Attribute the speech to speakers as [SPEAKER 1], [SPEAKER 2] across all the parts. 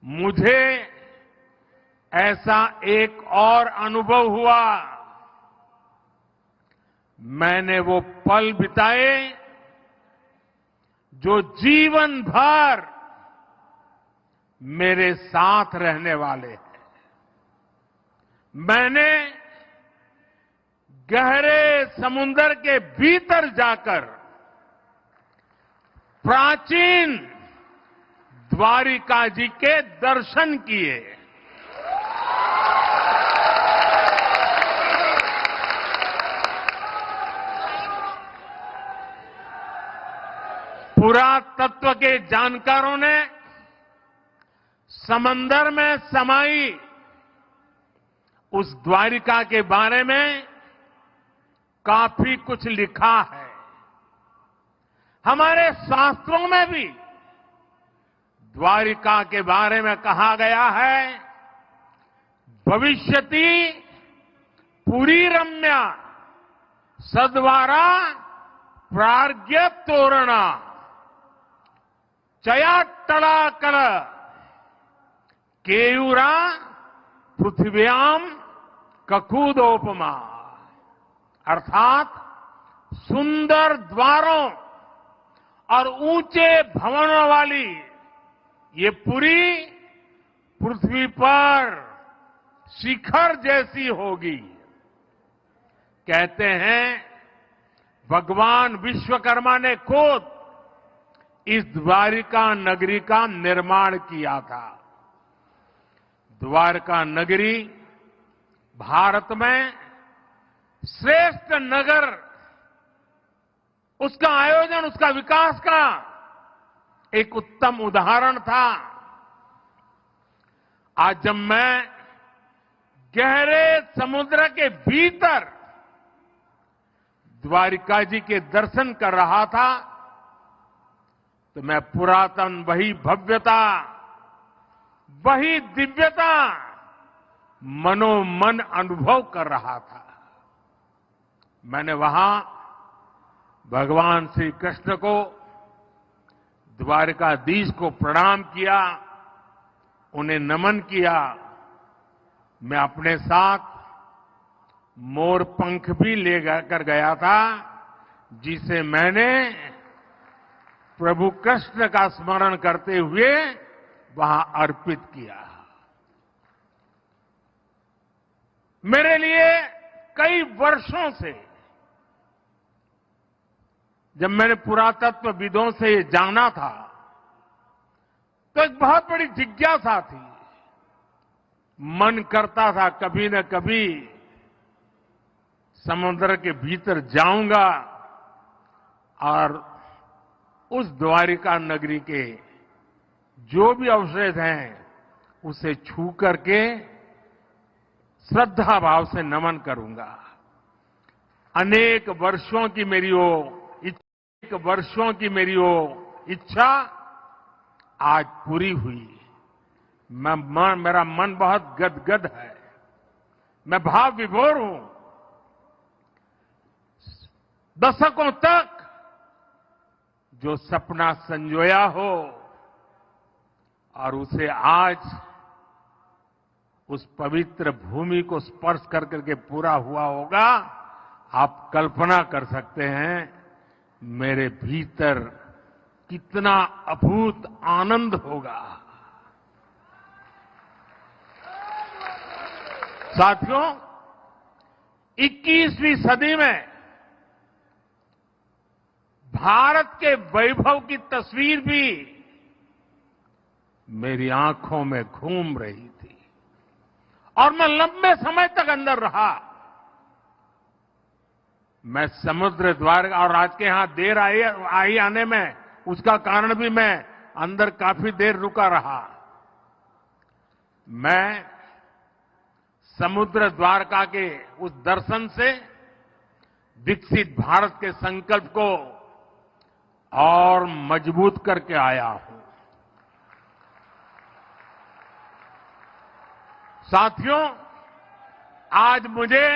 [SPEAKER 1] मुझे ऐसा एक और अनुभव हुआ। मैंने वो पल बिताए जो जीवन भर मेरे साथ रहने वाले हैं। मैंने गहरे समुद्र के भीतर जाकर प्राचीन द्वारिका जी के दर्शन किए। पुरातत्व के जानकारों ने समंदर में समाई उस द्वारिका के बारे में काफी कुछ लिखा है। हमारे शास्त्रों में भी द्वारिका के बारे में कहा गया है, भविष्यति पुरी रम्या सद्वारा प्राज्ञ तोरणा चयाट्टलाकल केयूरा पृथ्व्याम ककूदोपमा। अर्थात सुंदर द्वारों और ऊंचे भवनों वाली ये पुरी पृथ्वी पर शिखर जैसी होगी। कहते हैं भगवान विश्वकर्मा ने खुद इस द्वारिका नगरी का निर्माण किया था। द्वारका नगरी भारत में श्रेष्ठ नगर, उसका आयोजन, उसका विकास का एक उत्तम उदाहरण था। आज जब मैं गहरे समुद्र के भीतर द्वारिका जी के दर्शन कर रहा था तो मैं पुरातन वही भव्यता, वही दिव्यता मनोमन अनुभव कर रहा था। मैंने वहां भगवान श्री कृष्ण को, द्वारिकाधीश को प्रणाम किया, उन्हें नमन किया। मैं अपने साथ मोर पंख भी ले कर गया था, जिसे मैंने प्रभु कृष्ण का स्मरण करते हुए वहां अर्पित किया। मेरे लिए कई वर्षों से, जब मैंने पुरातत्वविदों से ये जाना था तो एक बहुत बड़ी जिज्ञासा थी। मन करता था कभी न कभी समुद्र के भीतर जाऊंगा और उस द्वारिका नगरी के जो भी अवशेष हैं उसे छू करके श्रद्धा भाव से नमन करूंगा। अनेक वर्षों की मेरी वो इच्छा आज पूरी हुई। मेरा मन बहुत गदगद है, मैं भाव विभोर हूं। दशकों तक जो सपना संजोया हो और उसे आज उस पवित्र भूमि को स्पर्श कर करके पूरा हुआ होगा, आप कल्पना कर सकते हैं मेरे भीतर कितना अभूत आनंद होगा। साथियों, 21वीं सदी में भारत के वैभव की तस्वीर भी मेरी आंखों में घूम रही थी और मैं लंबे समय तक अंदर रहा। मैं समुद्र द्वार और आज के यहां देर आई आने में उसका कारण भी मैं अंदर काफी देर रुका रहा। मैं समुद्र द्वारका के उस दर्शन से विकसित भारत के संकल्प को और मजबूत करके आया हूं। साथियों, आज मुझे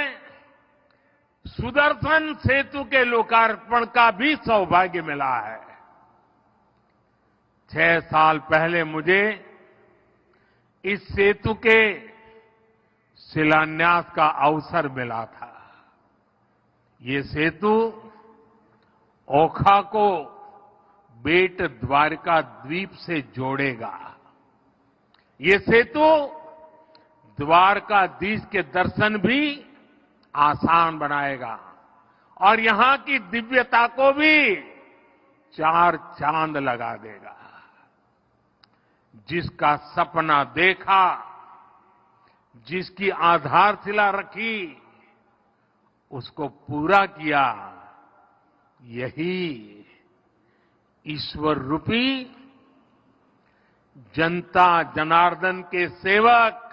[SPEAKER 1] सुदर्शन सेतु के लोकार्पण का भी सौभाग्य मिला है। 6 साल पहले मुझे इस सेतु के शिलान्यास का अवसर मिला था। ये सेतु ओखा को बेट द्वारका द्वीप से जोड़ेगा। ये सेतु द्वारकाधीश के दर्शन भी आसान बनाएगा और यहां की दिव्यता को भी चार चांद लगा देगा। जिसका सपना देखा, जिसकी आधारशिला रखी, उसको पूरा किया, यही ईश्वर रूपी जनता जनार्दन के सेवक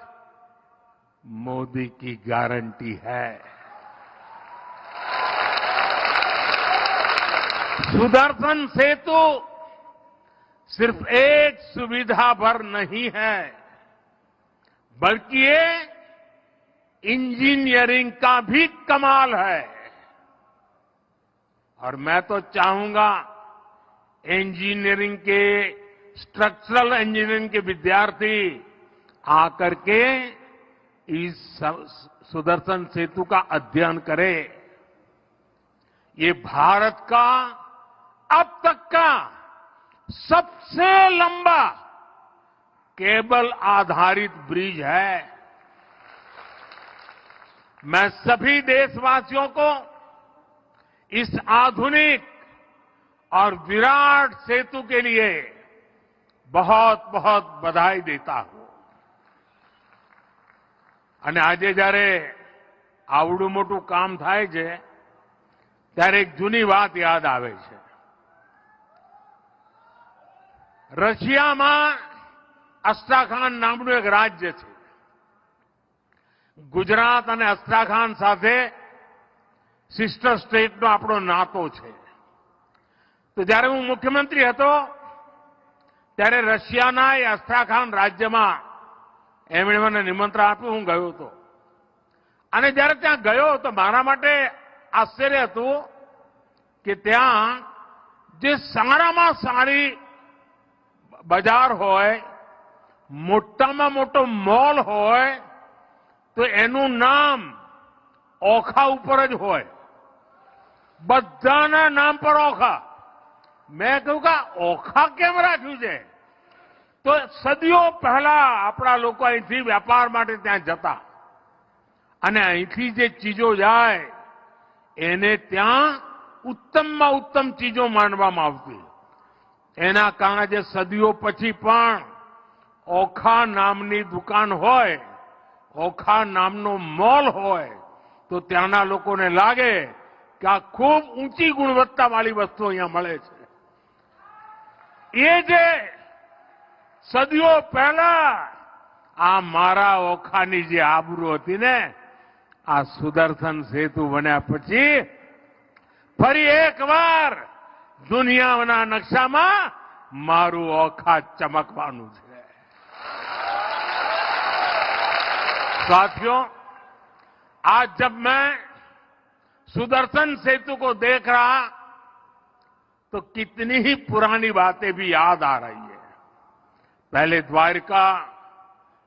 [SPEAKER 1] मोदी की गारंटी है। सुदर्शन सेतु सिर्फ एक सुविधा भर नहीं है, बल्कि ये इंजीनियरिंग का भी कमाल है। और मैं तो चाहूंगा इंजीनियरिंग के, स्ट्रक्चरल इंजीनियरिंग के विद्यार्थी आकर के इस सुदर्शन सेतु का अध्ययन करें। ये भारत का अब तक का सबसे लंबा केबल आधारित ब्रिज है। मैं सभी देशवासियों को इस आधुनिक और विराट सेतु के लिए बहुत बहुत बधाई देता हूं। અને આજે જ્યારે આવડું મોટું કામ થાય છે ત્યારે એક જૂની વાત યાદ આવે છે। રશિયામાં અસ્ટ્રાખાન નામનું એક રાજ્ય છે। ગુજરાત અને અસ્ટ્રાખાન સાથે સિસ્ટર સ્ટેટનો આપણો નાતો છે। તો જ્યારે હું મુખ્યમંત્રી હતો ત્યારે રશિયાના એ અસ્ટ્રાખાન રાજ્યમાં એમણે મને નિમંત્રણ આપ્યું, હું ગયો હતો। અને જ્યારે ત્યાં ગયો તો મારા માટે આશ્ચર્ય હતું કે ત્યાં જે સારામાં સારી બજાર હોય, મોટામાં મોટો મોલ હોય, તો એનું નામ ઓખા ઉપર જ હોય। બધાના નામ પર ઓખા। મેં કહ્યું કે ઓખા કેમ રાખ્યું છે? તો સદીઓ પહેલા આપણા લોકો અહીંથી વેપાર માટે ત્યાં જતા અને અહીંથી જે ચીજો જાય એને ત્યાં ઉત્તમમાં ઉત્તમ ચીજો માનવામાં આવતી। એના કારણે જે સદીઓ પછી પણ ઓખા નામની દુકાન હોય, ઓખા નામનો મોલ હોય, તો ત્યાંના લોકોને લાગે કે આ ખૂબ ઊંચી ગુણવત્તાવાળી વસ્તુ અહીંયા મળે છે। એ જે સદીઓ પહેલા આ મારા ઓખાની જે આબરૂ હતી ને, આ સુદર્શન સેતુ બન્યા પછી ફરી એકવાર દુનિયાના નકશામાં મારું ઓખા ચમકવાનું છે। साथियों, आज जब मैं सुदर्शन सेतु को देख रहा तो कितनी ही पुरानी बातें भी याद आ रही है। पहले द्वारका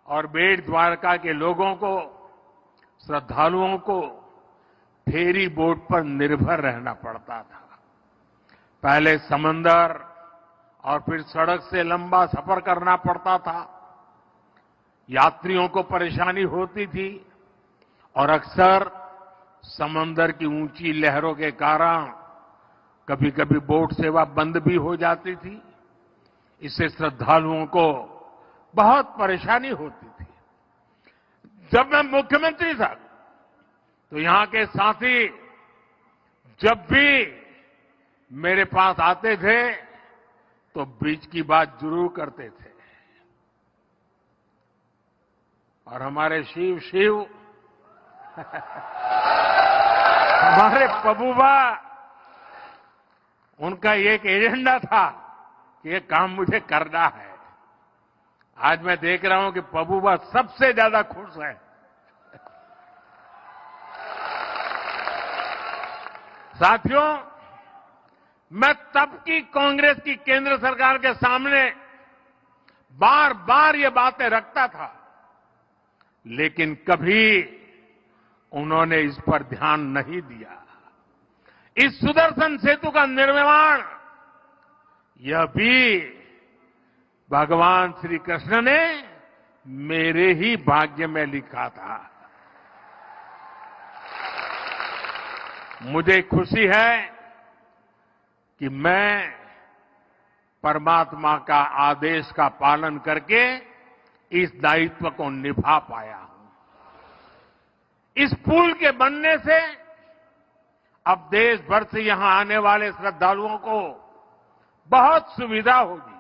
[SPEAKER 1] और बेट द्वारका के लोगों को, श्रद्धालुओं को फेरी बोट पर निर्भर रहना पड़ता था। पहले समंदर और फिर सड़क से लंबा सफर करना पड़ता था। यात्रियों को परेशानी होती थी और अक्सर समंदर की ऊंची लहरों के कारण कभी कभी बोट सेवा बंद भी हो जाती थी। इससे श्रद्धालुओं को बहुत परेशानी होती थी। जब मैं मुख्यमंत्री था तो यहां के साथी जब भी मेरे पास आते थे तो ब्रिज की बात जरूर करते थे। और हमारे शिव हमारे पबूबा, उनका एक एजेंडा था कि ये काम मुझे करना है। आज मैं देख रहा हूं कि पबूबा सबसे ज्यादा खुश है। साथियों, मैं तब की कांग्रेस की केंद्र सरकार के सामने बार बार ये बातें रखता था लेकिन कभी उन्होंने इस पर ध्यान नहीं दिया। इस सुदर्शन सेतु का निर्माण यह भी भगवान श्री कृष्ण ने मेरे ही भाग्य में लिखा था। मुझे खुशी है कि मैं परमात्मा का आदेश का पालन करके इस दायित्व को निभा पाया हूं। इस पुल के बनने से अब देश भर से यहां आने वाले श्रद्धालुओं को बहुत सुविधा होगी।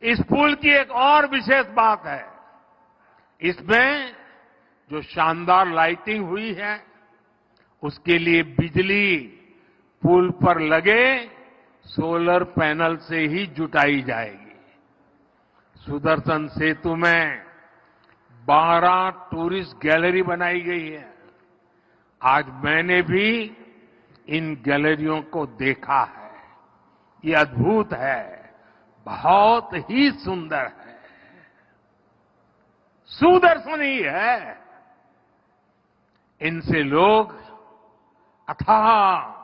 [SPEAKER 1] इस पुल की एक और विशेष बात है, इसमें जो शानदार लाइटिंग हुई है उसके लिए बिजली पुल पर लगे सोलर पैनल से ही जुटाई जाएगी। सुदर्शन सेतु में 12 टूरिस्ट गैलरी बनाई गई है। आज मैंने भी इन गैलरियों को देखा है। ये अद्भुत है, बहुत ही सुंदर है, सुदर्शन ही है। इनसे लोग अथाह